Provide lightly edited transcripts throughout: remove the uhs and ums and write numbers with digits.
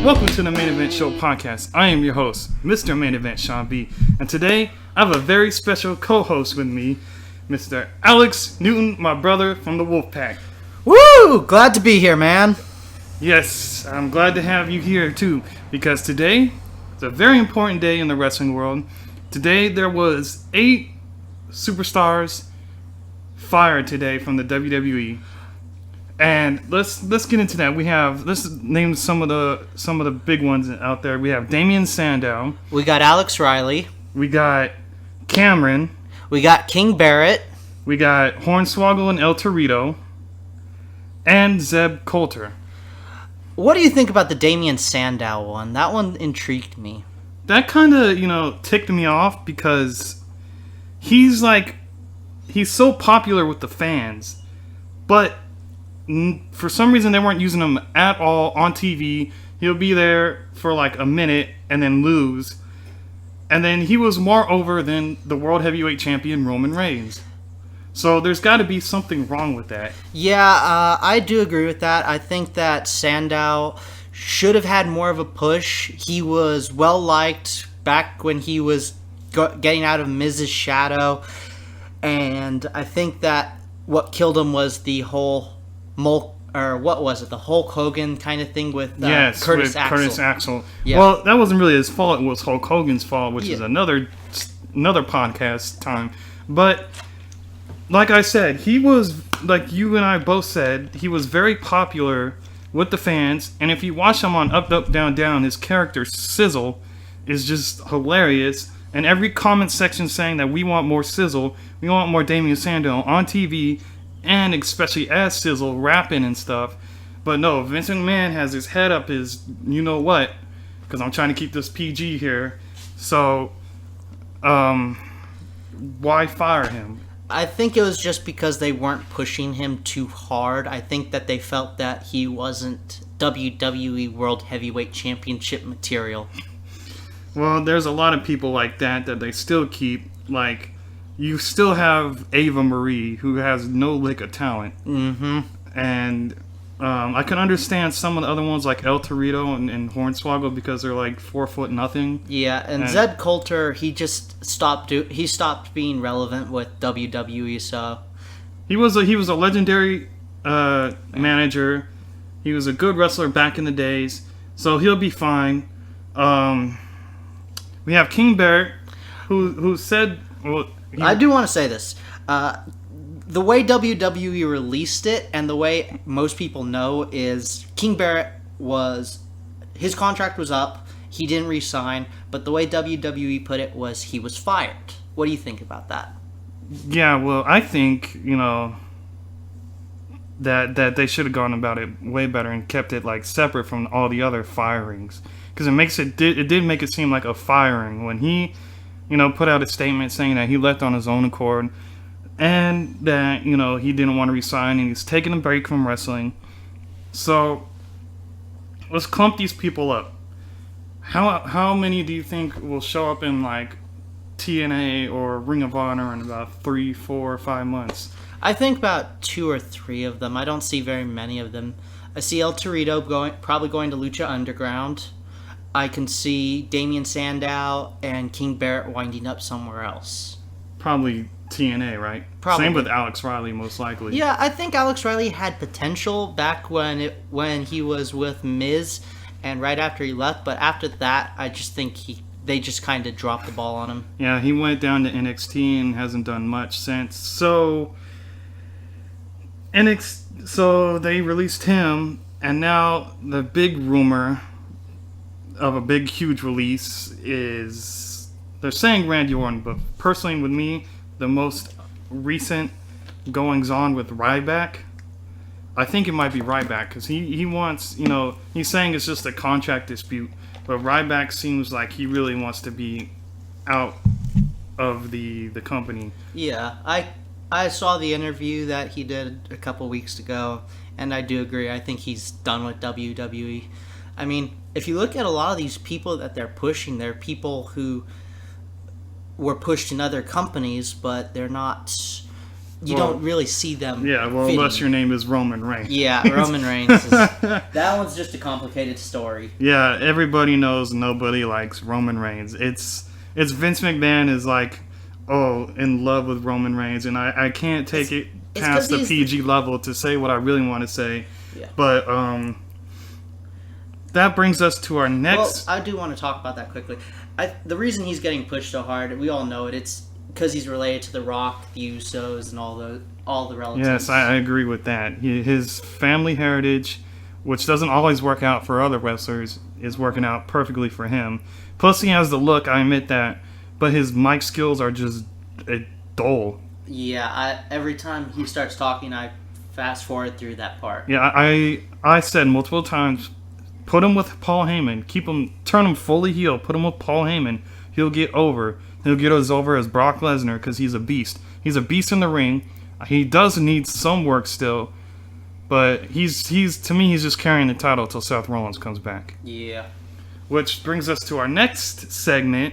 Welcome to the Main Event Show podcast. I am your host, Mr. Main Event Sean B. And today, I have a very special co-host with me, Mr. Alex Newton, my brother from the Wolfpack. Woo! Glad to be here, man. Yes, I'm glad to have you here too, because today is a very important day in the wrestling world. Today, there was 8 superstars fired today from the WWE. And let's get into that. Let's name some of the big ones out there. We have Damien Sandow. We got Alex Riley. We got Cameron. We got King Barrett. We got Hornswoggle and El Torito. And Zeb Coulter. What do you think about the Damien Sandow one? That one intrigued me. That kind of, ticked me off because he's so popular with the fans. But for some reason, they weren't using him at all on TV. He'll be there for like a minute and then lose. And then he was more over than the World Heavyweight Champion Roman Reigns. So there's got to be something wrong with that. Yeah, I do agree with that. I think that Sandow should have had more of a push. He was well liked back when he was getting out of Miz's shadow. And I think that what killed him was the whole the Hulk Hogan kind of thing with Curtis Axel. Yeah. Well, that wasn't really his fault. It was Hulk Hogan's fault, which is another podcast time. But like I said, he was, like you and I both said, he was very popular with the fans. And if you watch him on Up, Up, Down, Down, his character Sizzle is just hilarious. And every comment section saying that we want more Sizzle, we want more Damien Sandow on TV, and especially as Sizzle, rapping and stuff. But no, Vince McMahon has his head up his you-know-what, because I'm trying to keep this PG here. So, why fire him? I think it was just because they weren't pushing him too hard. I think that they felt that he wasn't WWE World Heavyweight Championship material. Well, there's a lot of people like that they still keep, like, you still have Ava Marie, who has no lick of talent. Mm-hmm. And I can understand some of the other ones, like El Torito and Hornswoggle, because they're like 4 nothing. Yeah, and Zeb Coulter, he just stopped being relevant with WWE. So he was a legendary manager. He was a good wrestler back in the days, so he'll be fine. We have King Barrett, who said, well, I do want to say this. The way WWE released it and the way most people know is King Barrett his contract was up. He didn't re-sign. But the way WWE put it was he was fired. What do you think about that? Yeah, well, I think, that they should have gone about it way better and kept it like separate from all the other firings. Because it did make it seem like a firing when he put out a statement saying that he left on his own accord and that, he didn't want to resign and he's taking a break from wrestling. So, let's clump these people up. How many do you think will show up in, like, TNA or Ring of Honor in about 3, 4, 5 months? I think about 2 or 3 of them. I don't see very many of them. I see El Torito probably going to Lucha Underground. I can see Damien Sandow and King Barrett winding up somewhere else. Probably TNA, right? Probably. Same with Alex Riley, most likely. Yeah, I think Alex Riley had potential back when he was with Miz and right after he left. But after that, I just think they just kind of dropped the ball on him. Yeah, he went down to NXT and hasn't done much since. So they released him, and now the big rumor of a big, huge release is, they're saying Randy Orton, but personally with me, the most recent goings-on with Ryback, I think it might be Ryback, because he wants, he's saying it's just a contract dispute, but Ryback seems like he really wants to be out of the company. Yeah, I saw the interview that he did a couple weeks ago, and I do agree. I think he's done with WWE. I mean, if you look at a lot of these people that they're pushing, they're people who were pushed in other companies, but they're not you don't really see them. Yeah, well, fitting. unless your name is Roman Reigns. Yeah, Roman Reigns. That one's just a complicated story. Yeah, everybody knows nobody likes Roman Reigns. It's Vince McMahon is like, in love with Roman Reigns, and I can't take it past the PG level to say what I really want to say. Yeah. But that brings us to our next. Well, I do want to talk about that quickly. The reason he's getting pushed so hard, we all know it. It's because he's related to The Rock, the Usos, and all the relatives. Yes, I agree with that. His family heritage, which doesn't always work out for other wrestlers, is working out perfectly for him. Plus, he has the look. I admit that, but his mic skills are just dull. Yeah, every time he starts talking, I fast forward through that part. Yeah, I said multiple times, put him with Paul Heyman. Turn him fully heel. Put him with Paul Heyman. He'll get over. He'll get as over as Brock Lesnar because he's a beast. He's a beast in the ring. He does need some work still, but he's to me he's just carrying the title till Seth Rollins comes back. Yeah. Which brings us to our next segment: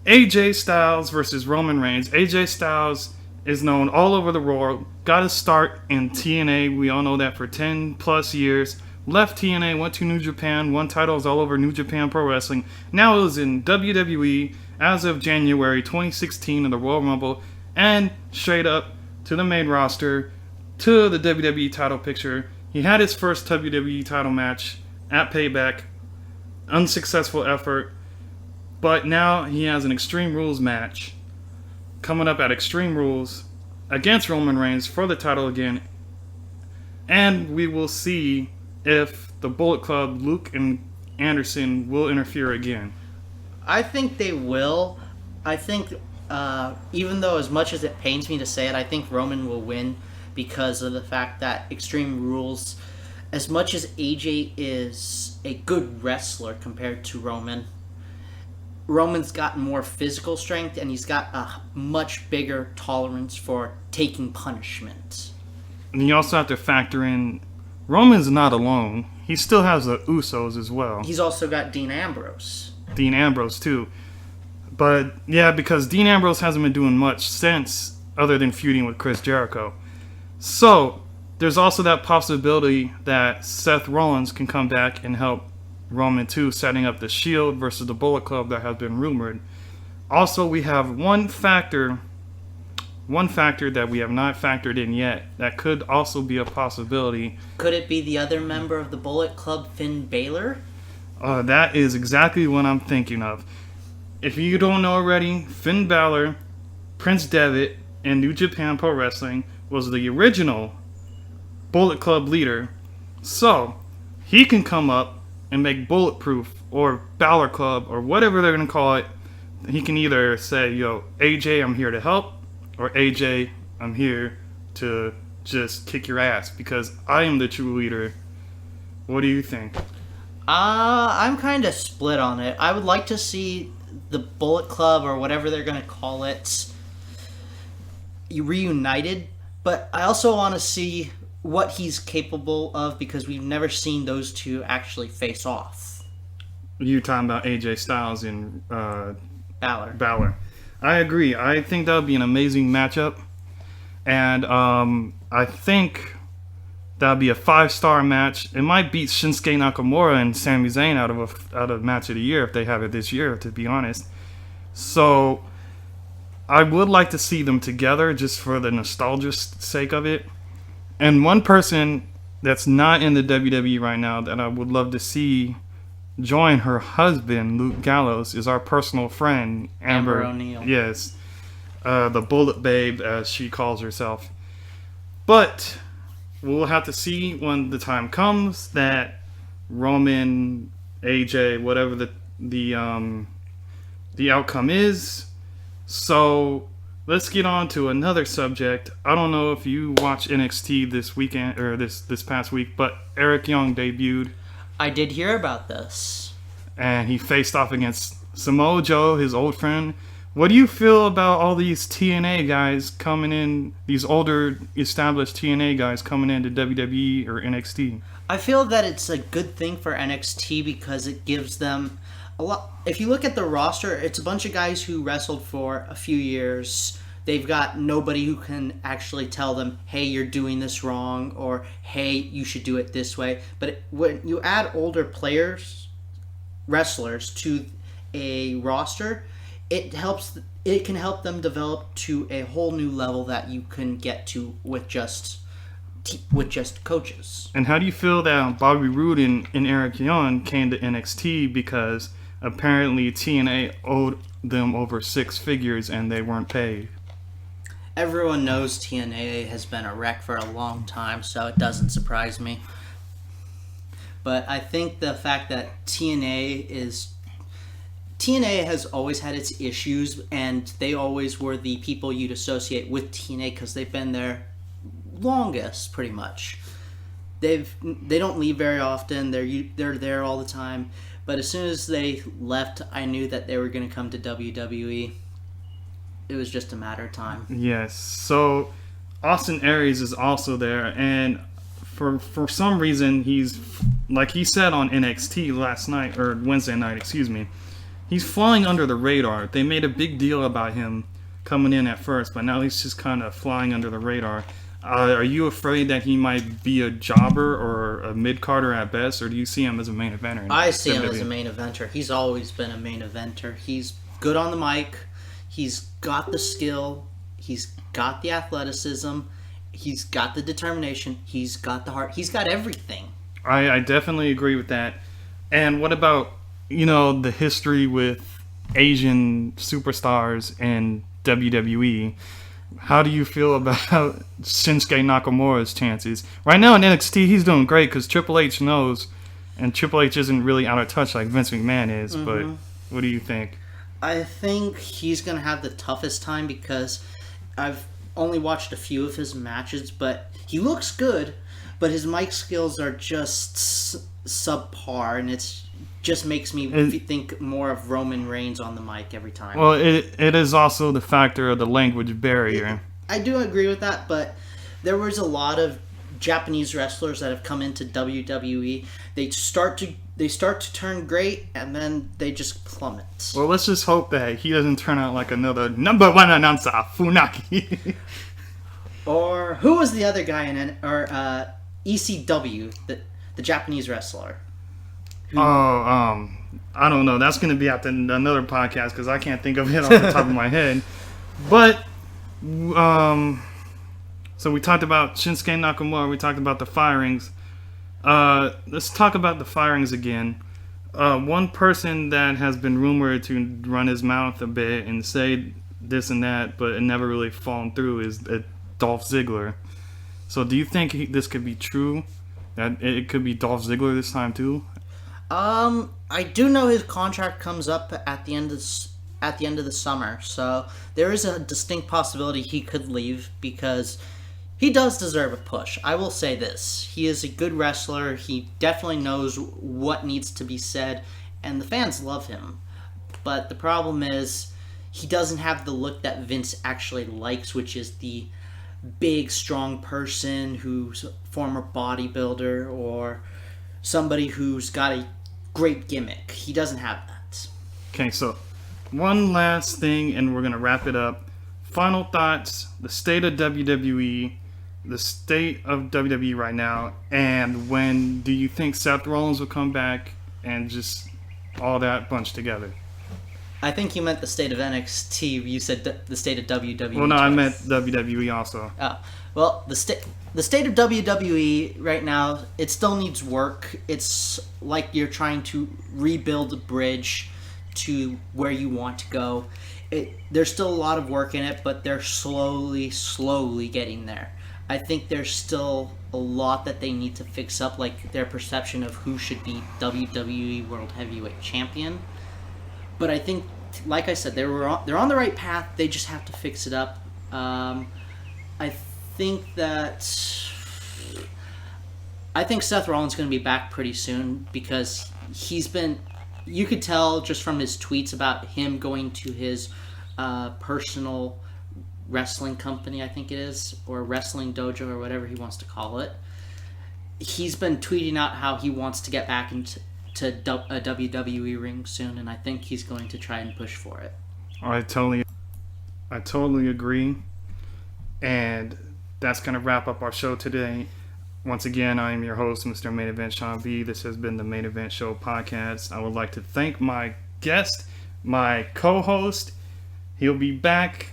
AJ Styles versus Roman Reigns. AJ Styles is known all over the world. Got his start in TNA. We all know that for 10 plus years. Left TNA, went to New Japan, won titles all over New Japan Pro Wrestling. Now is in WWE as of January 2016 in the Royal Rumble, and straight up to the main roster, to the WWE title picture. He had his first WWE title match at Payback. Unsuccessful effort. But now he has an Extreme Rules match coming up at Extreme Rules against Roman Reigns for the title again. And we will see if the Bullet Club, Luke and Anderson, will interfere again. I think they will. I think, even though as much as it pains me to say it, I think Roman will win because of the fact that Extreme Rules, as much as AJ is a good wrestler compared to Roman's got more physical strength and he's got a much bigger tolerance for taking punishment. And you also have to factor in, Roman's not alone. He still has the Usos as well. He's also got Dean Ambrose. Dean Ambrose too. But yeah, because Dean Ambrose hasn't been doing much since other than feuding with Chris Jericho. So there's also that possibility that Seth Rollins can come back and help Roman too, setting up the Shield versus the Bullet Club that has been rumored. Also, we have one factor that we have not factored in yet that could also be a possibility. Could it be the other member of the Bullet Club, Finn Balor? That is exactly what I'm thinking of. If you don't know already, Finn Balor, Prince Devitt, in New Japan Pro Wrestling was the original Bullet Club leader. So, he can come up and make Bulletproof or Balor Club or whatever they're going to call it. He can either say, yo, AJ, I'm here to help, or AJ, I'm here to just kick your ass because I am the true leader. What do you think? I'm kind of split on it. I would like to see the Bullet Club or whatever they're going to call it reunited, but I also want to see what he's capable of because we've never seen those two actually face off. You talking about AJ Styles and Balor. I agree. I think that would be an amazing matchup, and I think that would be a 5-star match. It might beat Shinsuke Nakamura and Sami Zayn out of match of the year if they have it this year, to be honest. So I would like to see them together just for the nostalgia sake of it. And one person that's not in the WWE right now that I would love to see join her husband, Luke Gallows, is our personal friend, Amber O'Neil. Yes. The Bullet Babe, as she calls herself. But we'll have to see when the time comes that Roman, AJ, whatever the outcome is. So let's get on to another subject. I don't know if you watched NXT this weekend or this past week, but Eric Young debuted. I did hear about this. And he faced off against Samoa Joe, his old friend. What do you feel about all these TNA guys coming in, these older established TNA guys coming into WWE or NXT? I feel that it's a good thing for NXT because it gives them a lot. If you look at the roster, it's a bunch of guys who wrestled for a few years. they've got nobody who can actually tell them, hey, you're doing this wrong, or hey, you should do it this way. But when you add older wrestlers to a roster, it can help them develop to a whole new level that you can get to with just coaches. And how do you feel that Bobby Roode and Eric Young came to NXT because apparently TNA owed them over 6 figures and they weren't paid? Everyone knows TNA has been a wreck for a long time, so it doesn't surprise me. But I think the fact that TNA has always had its issues, and they always were the people you'd associate with TNA because they've been there longest, pretty much. They don't leave very often. They're there all the time. But as soon as they left, I knew that they were going to come to WWE. It was just a matter of time. Yes. So Austin Aries is also there, and for some reason he's, like he said on NXT last night, or Wednesday night, excuse me, he's flying under the radar. They made a big deal about him coming in at first, but now he's just kind of flying under the radar. Are you afraid that he might be a jobber or a mid-carder at best, or do you see him as a main eventer? I see him as a main eventer. He's always been a main eventer. He's good on the mic. He's got the skill. He's got the athleticism. He's got the determination. He's got the heart. He's got everything. I definitely agree with that. And what about, the history with Asian superstars in WWE? How do you feel about Shinsuke Nakamura's chances? Right now in NXT, he's doing great because Triple H knows, and Triple H isn't really out of touch like Vince McMahon is, but what do you think? I think he's going to have the toughest time because I've only watched a few of his matches, but he looks good, but his mic skills are just subpar, and it's just makes me think more of Roman Reigns on the mic every time. Well, it is also the factor of the language barrier. I do agree with that, but there was a lot of Japanese wrestlers that have come into WWE. They start to turn great, and then they just plummet. Well, let's just hope that he doesn't turn out like another number one announcer, Funaki. Or who was the other guy in ECW, the Japanese wrestler? I don't know. That's going to be at another podcast because I can't think of it off the top of my head. But, so we talked about Shinsuke Nakamura. We talked about the firings. Let's talk about the firings again. One person that has been rumored to run his mouth a bit and say this and that, but it never really fallen through, is Dolph Ziggler. So do you think this could be true? That it could be Dolph Ziggler this time too? I do know his contract comes up at the end of the summer, so there is a distinct possibility he could leave because he does deserve a push. I will say this. He is a good wrestler. He definitely knows what needs to be said, and the fans love him. But the problem is he doesn't have the look that Vince actually likes, which is the big, strong person who's a former bodybuilder or somebody who's got a great gimmick. He doesn't have that. Okay, so one last thing, and we're going to wrap it up. Final thoughts, the state of WWE, the state of WWE right now, and when do you think Seth Rollins will come back, and just all that bunched together? I think you meant the state of NXT. You said the state of WWE. Well, no, I meant WWE also. Oh. Well, the state of WWE right now, it still needs work. It's like you're trying to rebuild a bridge to where you want to go. There's still a lot of work in it, but they're slowly getting there. I think there's still a lot that they need to fix up, like their perception of who should be WWE World Heavyweight Champion. But I think, like I said, they're on the right path. They just have to fix it up. I think Seth Rollins is going to be back pretty soon because you could tell just from his tweets about him going to his personal wrestling company, I think it is, or wrestling dojo or whatever he wants to call it. He's been tweeting out how he wants to get back into a WWE ring soon, and I think he's going to try and push for it. I totally I totally agree. And that's going to wrap up our show today. Once again, I am your host, Mr. Main Event Sean B. This has been the Main Event Show podcast. I would like to thank my guest, my co-host. He'll be back.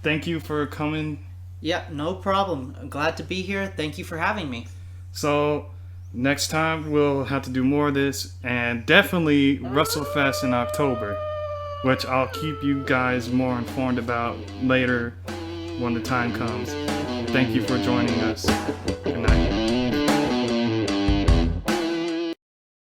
Thank you for coming. Yeah, no problem. I'm glad to be here. Thank you for having me. So next time we'll have to do more of this, and definitely WrestleFest in October, which I'll keep you guys more informed about later when the time comes. Thank you for joining us.